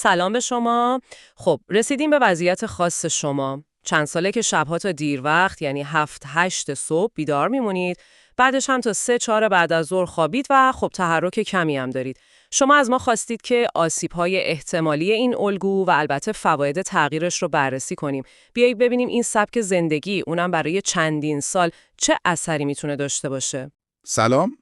سلام به شما. خب رسیدیم به وضعیت خاص شما. چند ساله که شبها تا دیر وقت یعنی 7-8 صبح بیدار میمونید، بعدش هم تا 3-4 بعد از ظهر خوابید و خب تحرک کمی هم دارید. شما از ما خواستید که آسیب‌های احتمالی این الگو و البته فواید تغییرش رو بررسی کنیم. بیایید ببینیم این سبک زندگی اونم برای چندین سال چه اثری میتونه داشته باشه. سلام.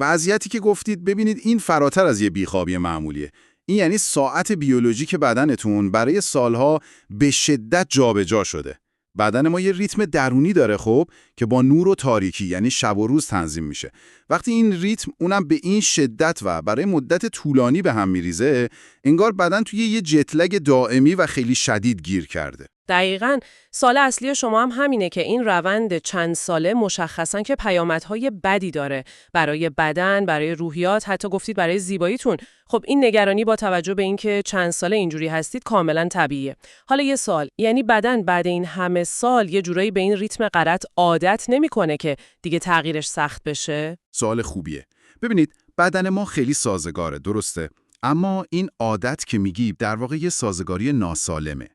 وضعیتی که گفتید ببینید این فراتر از یه بیخوابی معمولیه. این یعنی ساعت بیولوژیک بدنتون برای سالها به شدت جابجا شده. بدن ما یه ریتم درونی داره خب که با نور و تاریکی یعنی شب و روز تنظیم میشه. وقتی این ریتم اونم به این شدت و برای مدت طولانی به هم میریزه، انگار بدن توی یه جتلگ دائمی و خیلی شدید گیر کرده. دقیقاً. سوال اصلی شما هم همینه که این روند چند ساله مشخصاً که پیامدهای بدی داره برای بدن، برای روحیات، حتی گفتید برای زیباییتون. خب این نگرانی با توجه به اینکه چند ساله اینجوری هستید کاملاً طبیعیه. حالا یه سوال، یعنی بدن بعد این همه سال یه جورایی به این ریتم غلط عادت نمی‌کنه که دیگه تغییرش سخت بشه؟ سوال خوبیه. ببینید بدن ما خیلی سازگاره، درسته؟ اما این عادت که میگی در واقع یه سازگاری ناسالمه.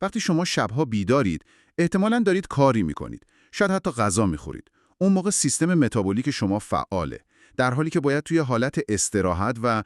وقتی شما شبها بیدارید، احتمالاً دارید کاری میکنید. شاید حتی غذا میخورید. اون موقع سیستم متابولیک شما فعاله. در حالی که باید توی حالت استراحت و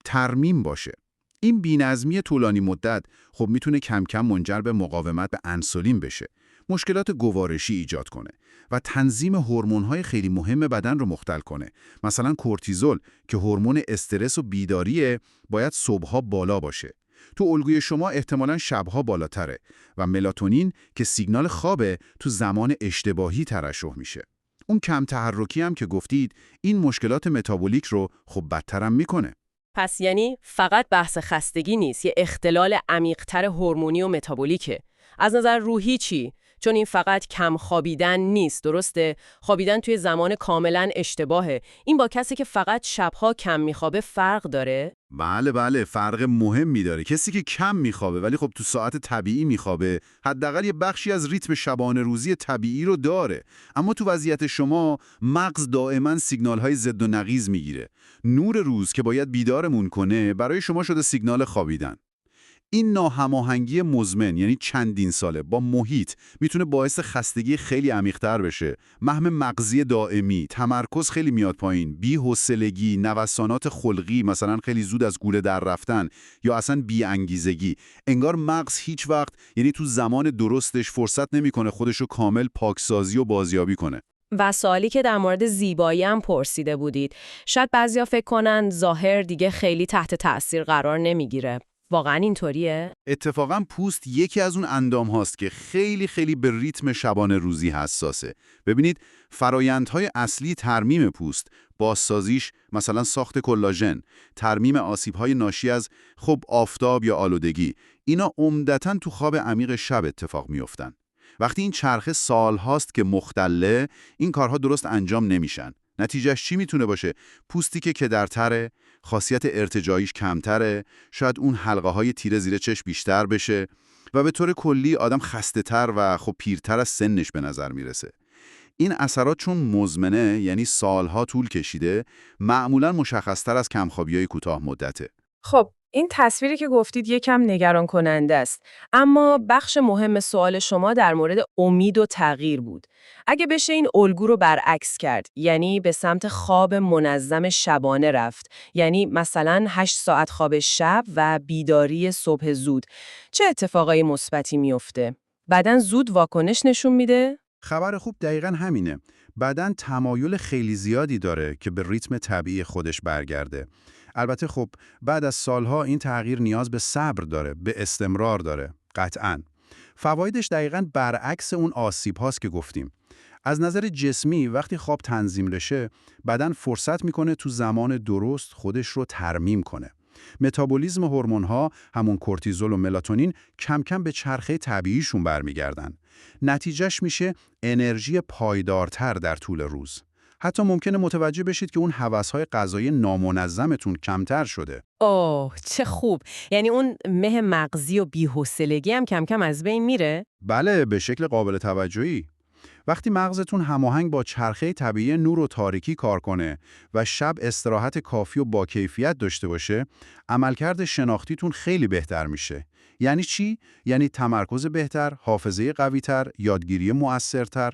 ترمیم باشه. این بی‌نظمی طولانی مدت خب میتونه کم کم منجر به مقاومت به انسولین بشه. مشکلات گوارشی ایجاد کنه و تنظیم هورمون‌های خیلی مهم بدن رو مختل کنه. مثلا کورتیزول که هورمون استرس و بیداریه باید صبحها بالا باشه. تو الگوی شما احتمالاً شبها بالاتره و ملاتونین که سیگنال خوابه تو زمان اشتباهی ترشح میشه. اون کم تحرکی هم که گفتید این مشکلات متابولیک رو خب بدترم میکنه. پس یعنی فقط بحث خستگی نیست، یه اختلال عمیق‌تر هورمونی و متابولیکه. از نظر روحی چی؟ چون این فقط کم خوابیدن نیست، درسته؟ خوابیدن توی زمان کاملا اشتباهه. این با کسی که فقط شبها کم میخوابه فرق داره؟ بله فرق مهمی داره. کسی که کم میخوابه ولی خب تو ساعت طبیعی میخوابه، حداقل یه بخشی از ریتم شبانه روزی طبیعی رو داره. اما تو وضعیت شما مغز دائما سیگنال‌های ضد و نقیض میگیره. نور روز که باید بیدارمون کنه برای شما شده سیگنال خوابیدن. این ناهماهنگی مزمن یعنی چندین ساله با محیط میتونه باعث خستگی خیلی عمیق‌تر بشه. وهم مغزی دائمی، تمرکز خیلی میاد پایین، بی‌حوصلگی، نوسانات خلقی مثلا خیلی زود از گوله در رفتن یا اصلا بی‌انگیزگی. انگار مغز هیچ وقت یعنی تو زمان درستش فرصت نمیکنه خودشو کامل پاکسازی و بازیابی کنه. و سوالی که در مورد زیبایی هم پرسیده بودید. شاید بعضیا فکر کنن ظاهر دیگه خیلی تحت تأثیر قرار نمیگیره. واقعا اینطوریه؟ اتفاقا پوست یکی از اون اندام هاست که خیلی به ریتم شبانه روزی حساسه. ببینید فرایندهای اصلی ترمیم پوست، بازسازیش مثلا ساخت کلاژن، ترمیم آسیب‌های ناشی از خب آفتاب یا آلودگی، اینا عمدتاً تو خواب عمیق شب اتفاق میافتن. وقتی این چرخه سالهاست که مختله، این کارها درست انجام نمیشن. نتیجهش چی میتونه باشه؟ پوستی که کدرتره، خاصیت ارتجاعیش کمتره، شاید اون حلقه های تیره زیر چشم بیشتر بشه و به طور کلی آدم خسته تر و خب پیرتر از سنش به نظر میرسه. این اثرات چون مزمنه یعنی سالها طول کشیده، معمولاً مشخصتر از کمخوابی‌های کوتاه مدته. خب این تصویری که گفتید یکم نگران کننده است، اما بخش مهم سوال شما در مورد امید و تغییر بود. اگه بشه این الگو رو برعکس کرد، یعنی به سمت خواب منظم شبانه رفت، یعنی مثلا 8 ساعت خواب شب و بیداری صبح زود، چه اتفاقای مثبتی میفته؟ بدن زود واکنش نشون میده؟ خبر خوب دقیقاً همینه. بدن تمایل خیلی زیادی داره که به ریتم طبیعی خودش برگرده. البته خب بعد از سالها این تغییر نیاز به صبر داره، به استمرار داره، قطعاً. فوایدش دقیقاً برعکس اون آسیب هاست که گفتیم. از نظر جسمی وقتی خواب تنظیم بشه، بدن فرصت میکنه تو زمان درست خودش رو ترمیم کنه. متابولیسم هورمون‌ها همون کورتیزول و ملاتونین کم کم به چرخه طبیعیشون برمیگردن. نتیجهش میشه انرژی پایدارتر در طول روز. حتی ممکنه متوجه بشید که اون هوس‌های غذایی نامنظمتون کمتر شده. اوه چه خوب. یعنی اون مه مغزی و بی‌حوصلگی هم کم کم از بین میره؟ بله، به شکل قابل توجهی. وقتی مغزتون هماهنگ با چرخه طبیعی نور و تاریکی کار کنه و شب استراحت کافی و با کیفیت داشته باشه، عملکرد شناختیتون خیلی بهتر میشه. یعنی چی؟ یعنی تمرکز بهتر، حافظه قوی‌تر، یادگیری مؤثرتر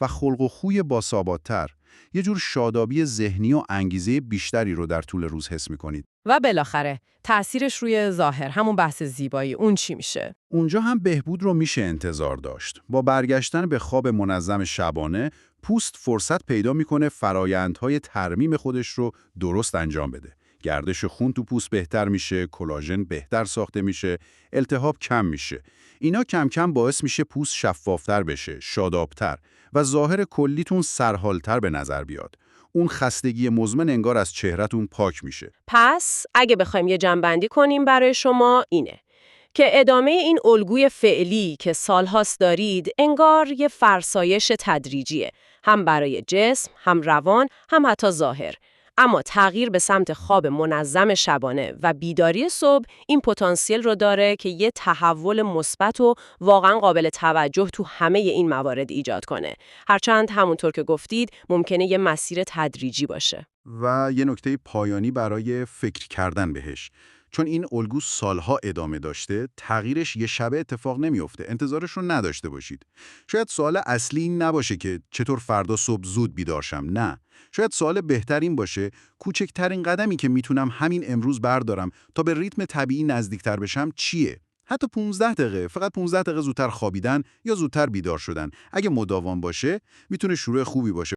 و خلق و خوی باثبات‌تر. یه جور شادابی ذهنی و انگیزه بیشتری رو در طول روز حس می‌کنید. و بالاخره تأثیرش روی ظاهر، همون بحث زیبایی، اون چی میشه؟ اونجا هم بهبود رو میشه انتظار داشت. با برگشتن به خواب منظم شبانه، پوست فرصت پیدا میکنه فرایندهای ترمیم خودش رو درست انجام بده. گردش خون تو پوست بهتر میشه، کلاژن بهتر ساخته میشه، التهاب کم میشه. اینا کم کم باعث میشه پوست شفافتر بشه، شادابتر و ظاهر کلیتون سرحالتر به نظر بیاد. اون خستگی مزمن انگار از چهرهتون پاک میشه. پس اگه بخوایم یه جمع‌بندی کنیم برای شما اینه که ادامه این الگوی فعلی که سالهاست دارید انگار یه فرسایش تدریجیه، هم برای جسم، هم روان، هم حتی ظاهر. اما تغییر به سمت خواب منظم شبانه و بیداری صبح این پتانسیل رو داره که یه تحول مثبت و واقعا قابل توجه تو همه این موارد ایجاد کنه. هرچند همونطور که گفتید ممکنه یه مسیر تدریجی باشه. و یه نکته پایانی برای فکر کردن بهش. چون این الگو سالها ادامه داشته، تغییرش یه شبه اتفاق نمیفته. انتظارش رو نداشته باشید. شاید سوال اصلی این نباشه که چطور فردا صبح زود بیدار شم. نه. شاید سوال بهتر این باشه کوچکترین قدمی که میتونم همین امروز بردارم تا به ریتم طبیعی نزدیکتر بشم چیه؟ حتی 15 دقیقه، فقط 15 دقیقه زودتر خوابیدن یا زودتر بیدار شدن. اگه مداوم باشه، میتونه شروع خوبی باشه.